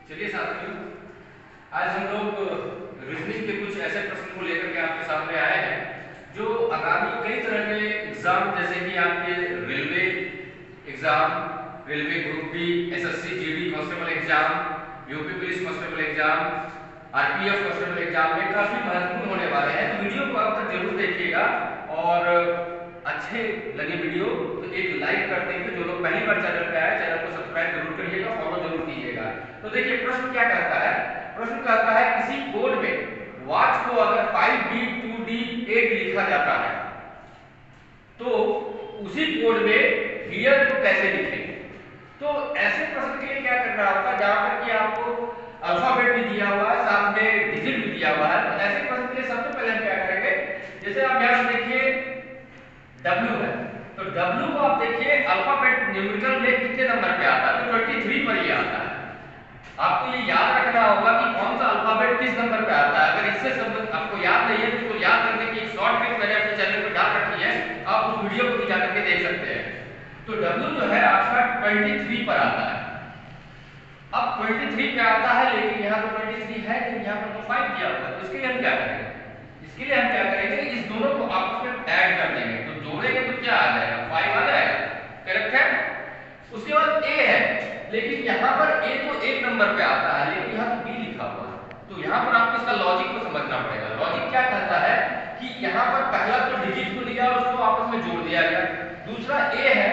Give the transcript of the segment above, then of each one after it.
चलिए साथियों, आज हम लोग रीजनिंग के कुछ ऐसे प्रश्न को लेकर के आपके सामने आए हैं जो आगामी कई तरह के एग्जाम जैसे कि आपके railway exam, railway group B, SSC GD constable exam, UP police constable exam, RPF constable exam में काफी महत्वपूर्ण होने वाले हैं। तो वीडियो को आप तक जरूर देखिएगा और अच्छे लगे वीडियो तो एक लाइक कर देंगे। जो लोग पहली बार चैनल पे आए चैनल को सब्सक्राइब जरूर करिएगा, फॉलो जरूर कीजिएगा। तो देखिए प्रश्न क्या कहता है। प्रश्न कहता है किसी कोड में वॉच को अगर 5D 2D 8 लिखा जाता है तो उसी कोड में हियर को कैसे लिखेंगे। तो ऐसे प्रश्न के लिए क्या करना होगा, जहां पर कि आपको अल्फाबेट भी दिया हुआ है, साथ में डिजिट भी दिया हुआ है। तो ऐसे प्रश्न के लिए सबसे पहले हम क्या करेंगे, जैसे आप यहां पर देखिए W है, तो W को आप देखिए अल्फाबेट न्यूमेरिकल में कितने नंबर पे आता है, तो 23 पर ही आता है। आपको ये याद रखना होगा कि कौन सा अल्फाबेट किस नंबर पे आता है। अगर इससे संबंधित आपको याद नहीं है तो इसको याद करने की एक शॉर्ट ट्रिक मैंने अपने चैनल पर डाल रखी है, आप उस वीडियो को भी जाकर के देख सकते हैं। तो W जो है आपका 23 पर आता है। अब 23 पे आता है, लेकिन यहाँ तो 23 है लेकिन यहाँ पर तो 5 दिया हुआ है। तो इसके लिए हम क्या करेंगे, इसके लिए हम क्या करेंगे, इस दोनों को आपस में ऐड कर देंगे। तो जोड़ेंगे तो क्या आ जाएगा, 5 आ जाएगा, करेक्ट है। उसके बाद A है, लेकिन यहाँ पर A तो एक नंबर पे आता है, लेकिन यहाँ तो B लिखा हुआ है। तो यहाँ पर आपको इसका लॉजिक को समझना पड़ेगा। लॉजिक क्या कहता है कि यहाँ पर पहला तो डिजिट को लिया और उसको आपस में जोड़ दिया गया। दूसरा A है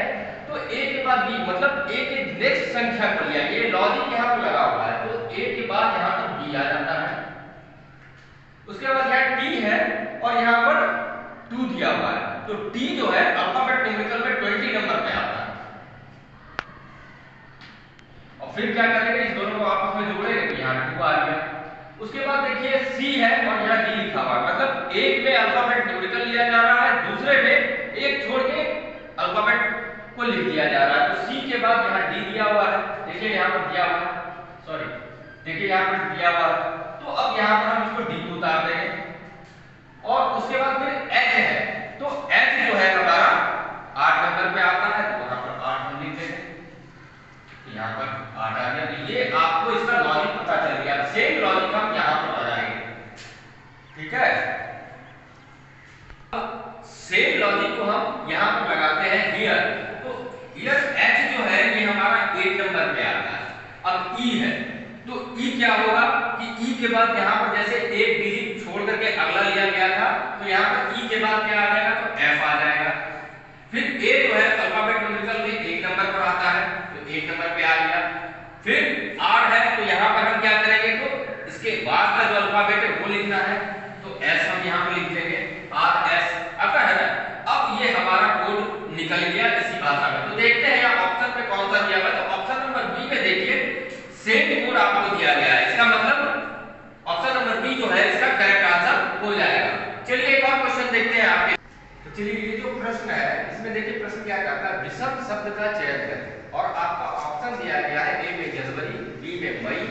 तो A के बाद B, मतलब A के नेक्स्ट संख्या को लिया। ये लॉजिक यहाँ पर लगा हुआ है। तो A के बाद यहाँ पर B आ जाता है। उसके बाद यहाँ T है और यहाँ पर 2 दिया हुआ है। तो T जो है अल्फाबेट न्यूमेरिकल में 20 नंबर पे आता है। और फिर क्या करेंगे, इस दोनों को आपस में जोड़ेंगे तो यहाँ 2 आ गया। उसके बाद देखिए C है और यहाँ D लिखा हुआ है, मतलब एक में अल्फाबेट न्यूमेरिकल लिया जा रहा है, दूसरे में एक छोड़ के अल्फाबेट को लिख दिया जा रहा है। तो C के बाद यहाँ D दिया हुआ है, देखिए यहाँ पर दिया हुआ है, सॉरी देखिए यहाँ पर दिया हुआ है। तो अब यहाँ पर हम इसको D को उतार देंगे और उसके बाद फिर H है। तो H जो है हमारा 8 नंबर पे आता है, तो वहां पर 8 हम लिख देंगे, यहाँ पर 8 आ गया। तो ये आपको इसका लॉजिक पता चल गया। सेम लॉजिक हम यहाँ पर लगाएंगे, ठीक है। सेम लॉजिक को हम यहाँ पर लगाते हैं हियर। तो हियर H जो है ये हमारा 8 नंबर पे आता है। अब E है, तो E क्या होगा कि E के बाद यहाँ पर जैसे एक डिजिट छोड़ करके अगला लिया गया था, तो यहाँ पर E के बाद क्या आ जाएगा, तो F आ जाएगा। फिर A जो है अल्फाबेट न्यूमेरिकल में 1 नंबर पर आता है, तो 1 नंबर पे आ गया। फिर R है, तो यहाँ पर हम क्या करेंगे, तो इसके बाद का जो अल्फाबेट है वो लिखना है, तो S हम यहाँ पे लिख देंगे, RS आता है ना। अब ये हमारा कोड निकल गया इसी भाषा में। तो देखते हैं यहाँ ऑप्शन पे कौन सा दिया हुआ है। तो ऑप्शन नंबर बी में देखिए सेम कोड आपको दिया गया है। इसका मतलब ऑप्शन नंबर बी जो है इसका करेक्ट आंसर हो जाएगा। चलिए एक और क्वेश्चन देखते हैं आपके। तो चलिए ये जो प्रश्न है इसमें देखिए प्रश्न क्या कहता है, विषम शब्द का चयन करें और आपका ऑप्शन दिया गया है ए में जनवरी, बी में मई,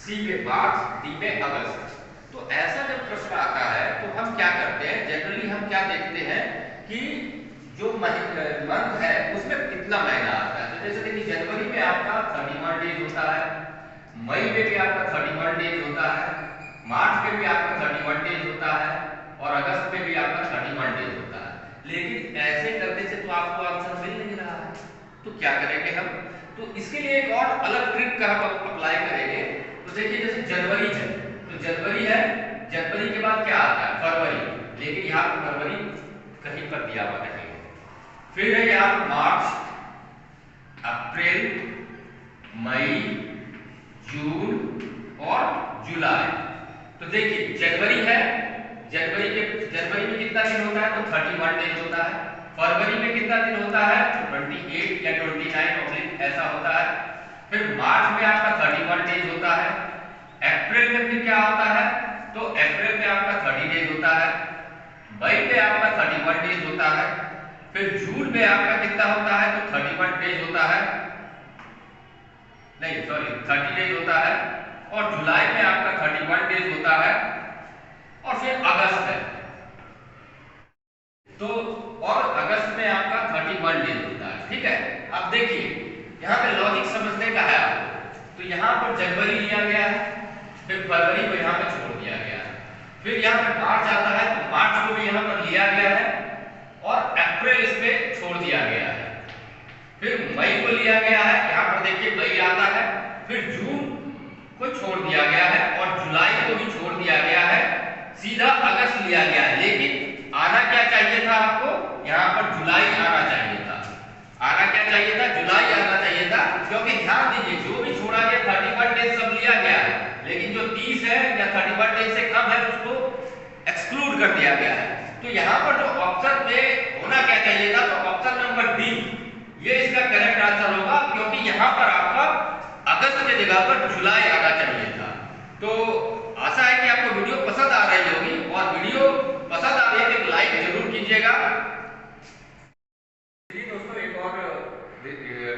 सी में मार्च, डी में अगस्त। तो ऐसा जब प्रश्न आता है तो हम क्या करते हैं, जनरली हम क्या देखते हैं कि जो मंथ है उसमें कितना महीना आता है। तो जैसे देखिए जनवरी में आपका 31 डेज होता है, मई में भी आपका 31 डेज होता है, मार्च में भी आपका 31 डेज होता है और अगस्त में भी आपका 31 डेज होता है। लेकिन ऐसे करने से तो आपको आंसर मिल नहीं रहा है। तो क्या करेंगे हम, तो इसके लिए एक और अलग ट्रिक का हम अप्लाई करेंगे। तो देखिए जैसे जनवरी है, तो जनवरी है, जनवरी के बाद क्या आता है, फरवरी, लेकिन यहाँ पर फरवरी कहीं पर दिया हुआ नहीं है। फिर है यहाँ पर मार्च, अप्रैल, मई, जून और जुलाई। तो देखिए जनवरी है, जनवरी में कितना दिन होता है, तो 31 डेज होता है। फरवरी में कितना दिन होता है, तो 28 या 29 ऐसा होता है। फिर मार्च में आपका 31 डेज होता है। अप्रैल में फिर क्या होता है, तो अप्रैल में आपका 30 डेज होता है। मई में आपका 31 डेज होता है। फिर जून में आपका कितना होता है, तो 31 डेज होता है, नहीं सॉरी 30 डेज होता है। और जुलाई में आपका 31 डेज होता है। और फिर अगस्त है, तो और अगस्त में आपका 31 डेज होता है, ठीक है। अब देखिए यहाँ पे लॉजिक समझने का है आपको। तो तो यहाँ पर जनवरी लिया गया है, फिर फरवरी को यहाँ पर छोड़ दिया गया है, फिर यहाँ पर मार्च आता है तो मार्च को भी यहाँ पर लिया गया है और अप्रैल इसमें छोड़ दिया गया है, फिर मई को लिया गया है, यहाँ पर देखिए मई आता है, फिर जून को छोड़ दिया गया है और जुलाई को भी छोड़ दिया गया है, सीधा अगस्त लिया गया है। लेकिन आना क्या चाहिए था आपको, यहाँ पर जुलाई आना चाहिए था, आना क्या चाहिए था, जुलाई आना चाहिए था, क्योंकि ध्यान दीजिए जो भी छोड़ा गया 31 डेज सब लिया गया है, लेकिन जो 30 है या 31 डेज से कम है उसको एक्सक्लूड कर दिया गया है। तो यहाँ पर जो ऑप्शन में होना क्या चाहिए था, तो ऑप्शन नंबर डी ये इसका करेक्ट आंसर होगा, क्योंकि यहाँ पर आपका अगस्त के जगह पर जुलाई आना चाहिए था। तो आशा है कि आपको वीडियो पसंद आ रही होगी, और वीडियो पसंद आ रही है तो लाइक जरूर कीजिएगा। दोस्तों एक और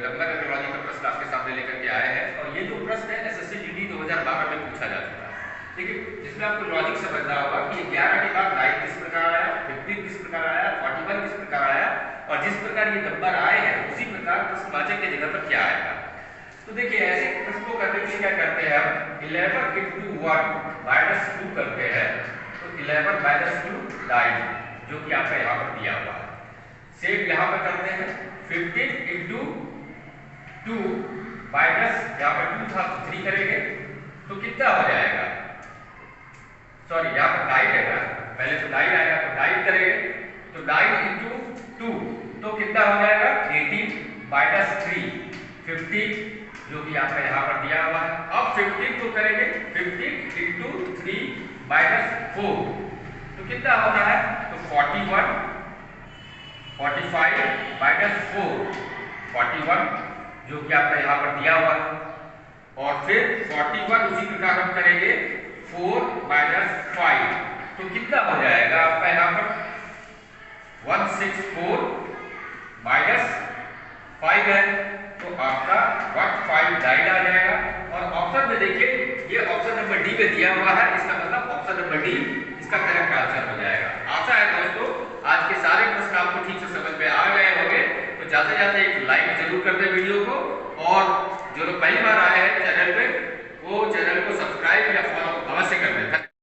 डंबर टेक्नोलॉजी का प्रश्न आपके सामने लेकर के आए हैं, और ये जो प्रश्न है एसएससी जीडी 2012 में पूछा जा चुका है। देखिए इसमें आपको लॉजिक समझना होगा कि 11 के बाद 9 किस प्रकार आया, 15 किस प्रकार आया, 41 किस प्रकार आया, और जिस प्रकार ये नंबर आए हैं उसी प्रकार प्रश्नवाचक की जगह पर क्या आएगा। तो देखिए ऐसे प्रश्न को करने के लिए क्या करते हैं हम, 11 into 1 माइनस 2 करते हैं, तो 11 माइनस 2 9 जो कि आपका यहाँ पर दिया हुआ है। सेम यहाँ पर करते हैं 15 into 2 माइनस यहाँ पर 2 था 3 करेंगे तो कितना हो जाएगा, सॉरी यहाँ पर 9 आएगा, पहले तो 9 आएगा तो 9 करेंगे, तो 9 into 2 तो कितना हो जाएगा 18 माइनस 3 15 जो कि आपका यहाँ पर दिया हुआ है। अब 15 को करेंगे 15 into 3 माइनस 4 तो कितना होना है, तो 41 45 माइनस 4 41 जो कि आपका यहाँ पर दिया हुआ है, और फिर 41 उसी प्रकार हम करेंगे 4 माइनस 5 तो कितना हो जाएगा आपका यहाँ पर 164 माइनस 5 है, तो आपका 159 आ जाएगा। और ऑप्शन में देखिए ये ऑप्शन नंबर डी में दिया हुआ है, इसका मतलब ऑप्शन नंबर डी इसका करेक्ट आंसर हो जाएगा। आशा है दोस्तों आज के सारे प्रश्न आपको ठीक से समझ में आ गए होंगे, तो जाते जाते एक लाइक जरूर कर दें वीडियो को, और जो लोग पहली बार आए हैं चैनल पे वो चैनल को